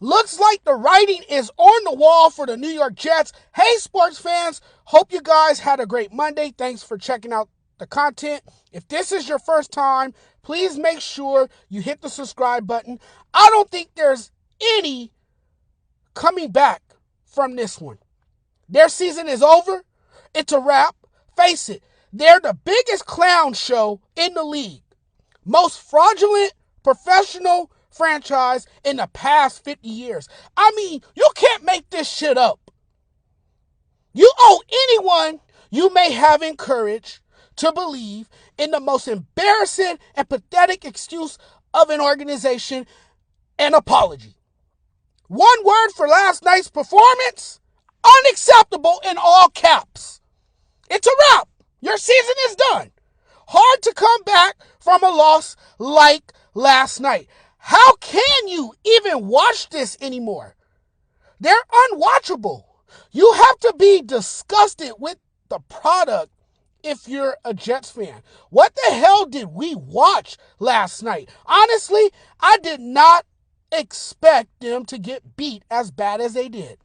Looks like the writing is on the wall for the New York Jets. Hey, sports fans, hope you guys had a great Monday. Thanks for checking out the content. If this is your first time, please make sure you hit the subscribe button. I don't think there's any coming back from this one. Their season is over. It's a wrap. Face it, they're the biggest clown show in the league. Most fraudulent professional franchise in the past 50 years. I mean, you can't make this shit up. You owe anyone you may have encouraged to believe in the most embarrassing and pathetic excuse of an organization an apology. One word for last night's performance: unacceptable in all caps. It's a wrap. Your season is done. Hard to come back from a loss like last night. How can you even watch this anymore? They're unwatchable. You have to be disgusted with the product if you're a Jets fan. What the hell did we watch last night? Honestly, I did not expect them to get beat as bad as they did.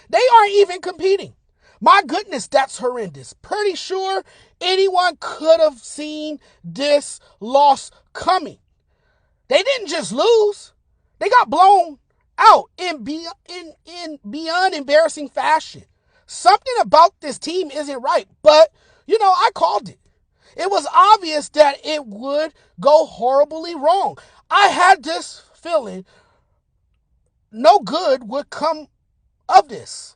They aren't even competing. My goodness, that's horrendous. Pretty sure anyone could have seen this loss coming. They didn't just lose. They got blown out in beyond embarrassing fashion. Something about this team isn't right, but, I called it. It was obvious that it would go horribly wrong. I had this feeling no good would come of this.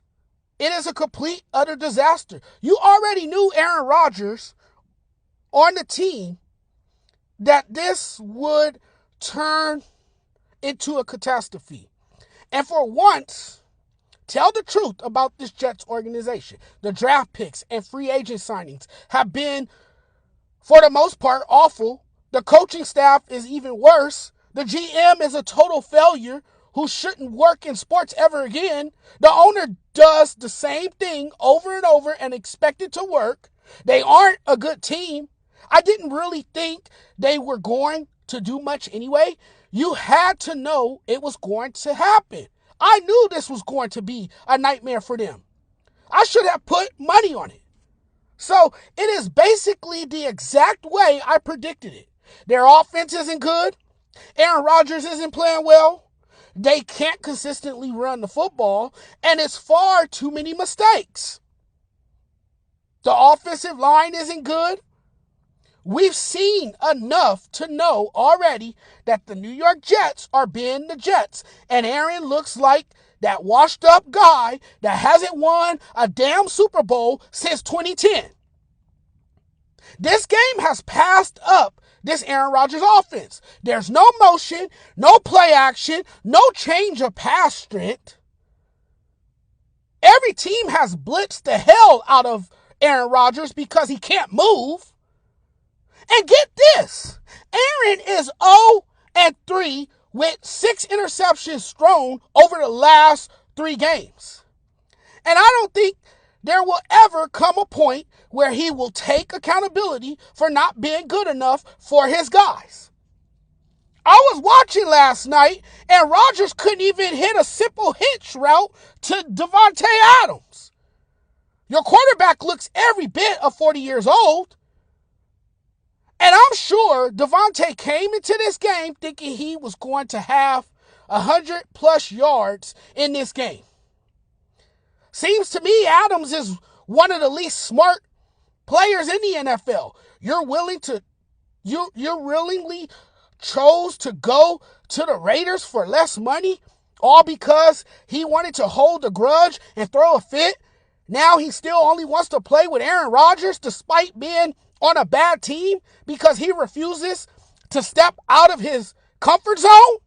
It is a complete, utter disaster. You already knew Aaron Rodgers on the team that this would turn into a catastrophe. And for once, tell the truth about this Jets organization. The draft picks and free agent signings have been, for the most part, awful. The coaching staff is even worse. The GM is a total failure who shouldn't work in sports ever again. The owner does the same thing over and over and expect it to work. They aren't a good team. I didn't really think they were going to do much anyway. You had to know it was going to happen. I knew this was going to be a nightmare for them. I should have put money on it. So it is basically the exact way I predicted it. Their offense isn't good. Aaron Rodgers isn't playing well. They can't consistently run the football, and it's far too many mistakes. The offensive line isn't good. We've seen enough to know already that the New York Jets are being the Jets, and Aaron looks like that washed up guy that hasn't won a damn Super Bowl since 2010. This game has passed up this Aaron Rodgers offense. There's no motion, no play action, no change of pass strength. Every team has blitzed the hell out of Aaron Rodgers because he can't move. And get this, Aaron is 0-3 with 6 interceptions thrown over the last 3 games. And I don't think there will ever come a point where he will take accountability for not being good enough for his guys. I was watching last night, and Rodgers couldn't even hit a simple hitch route to Davante Adams. Your quarterback looks every bit of 40 years old. And I'm sure Davante came into this game thinking he was going to have 100+ yards in this game. Seems to me Adams is one of the least smart players in the NFL. You willingly chose to go to the Raiders for less money, all because he wanted to hold a grudge and throw a fit. Now he still only wants to play with Aaron Rodgers despite being on a bad team because he refuses to step out of his comfort zone.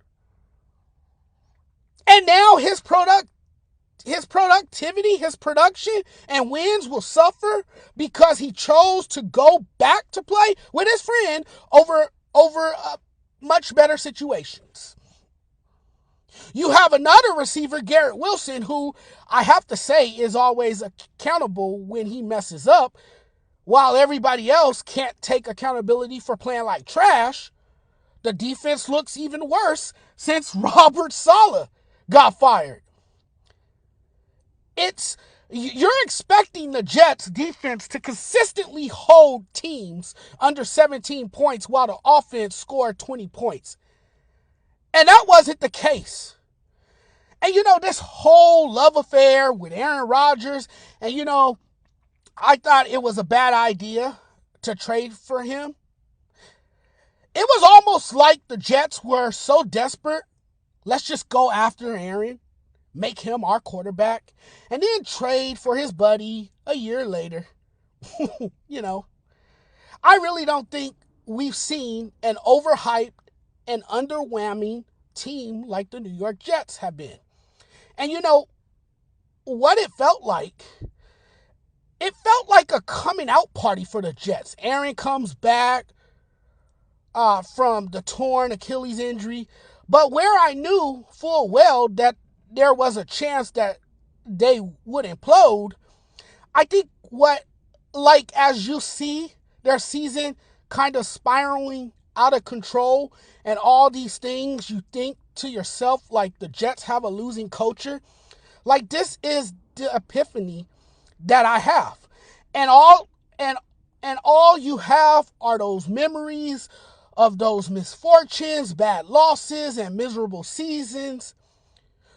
And now his productivity, his production and wins will suffer because he chose to go back to play with his friend over much better situations. You have another receiver, Garrett Wilson, who I have to say is always accountable when he messes up, while everybody else can't take accountability for playing like trash. The defense looks even worse since Robert Saleh got fired. You're expecting the Jets defense to consistently hold teams under 17 points while the offense scored 20 points. And that wasn't the case. And this whole love affair with Aaron Rodgers, and I thought it was a bad idea to trade for him. It was almost like the Jets were so desperate, let's just go after Aaron, make him our quarterback, and then trade for his buddy a year later. I really don't think we've seen an overhyped and underwhelming team like the New York Jets have been. And what it felt like? It felt like a coming out party for the Jets. Aaron comes back from the torn Achilles injury, but where I knew full well that there was a chance that they would implode, I think as you see their season kind of spiraling out of control and all these things, you think to yourself, like, the Jets have a losing culture. Like, this is the epiphany that I have. And all you have are those memories of those misfortunes, bad losses, and miserable seasons.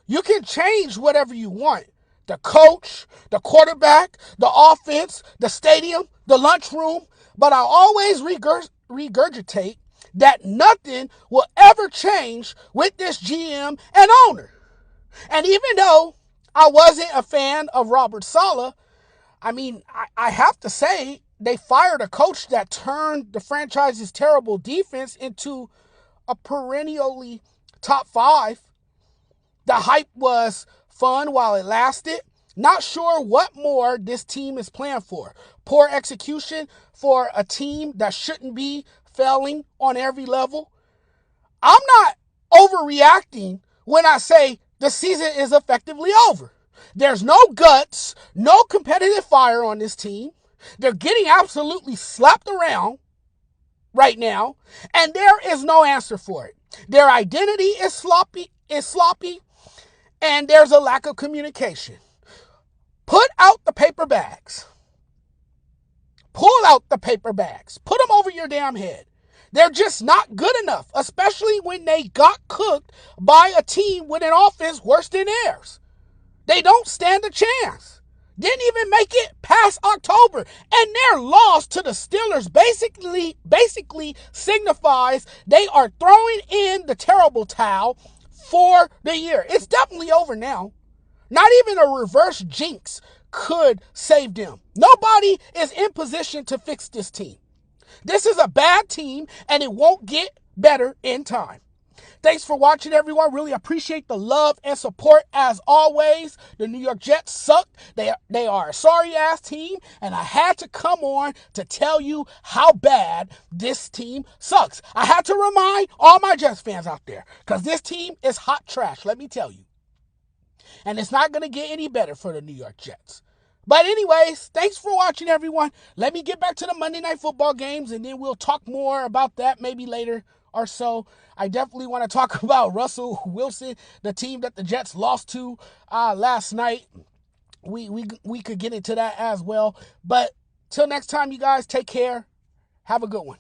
You can change whatever you want. The coach, the quarterback, the offense, the stadium, the lunchroom. But I always regurgitate that nothing will ever change with this GM and owner. And even though I wasn't a fan of Robert Saleh, I have to say, they fired a coach that turned the franchise's terrible defense into a perennially top 5. The hype was fun while it lasted. Not sure what more this team is planned for. Poor execution for a team that shouldn't be failing on every level. I'm not overreacting when I say the season is effectively over. There's no guts, no competitive fire on this team. They're getting absolutely slapped around right now, and there is no answer for it. Their identity is sloppy, and there's a lack of communication. Put out the paper bags. Pull out the paper bags. Put them over your damn head. They're just not good enough, especially when they got cooked by a team with an offense worse than theirs. They don't stand a chance. Didn't even make it past October. And their loss to the Steelers basically signifies they are throwing in the terrible towel for the year. It's definitely over now. Not even a reverse jinx could save them. Nobody is in position to fix this team. This is a bad team, and it won't get better in time. Thanks for watching, everyone. Really appreciate the love and support as always. The New York Jets suck. They are a sorry-ass team, and I had to come on to tell you how bad this team sucks. I had to remind all my Jets fans out there, because this team is hot trash, let me tell you. And it's not going to get any better for the New York Jets. But anyways, thanks for watching, everyone. Let me get back to the Monday Night Football games, and then we'll talk more about that maybe later or so. I definitely want to talk about Russell Wilson, the team that the Jets lost to last night. We could get into that as well. But till next time, you guys, take care. Have a good one.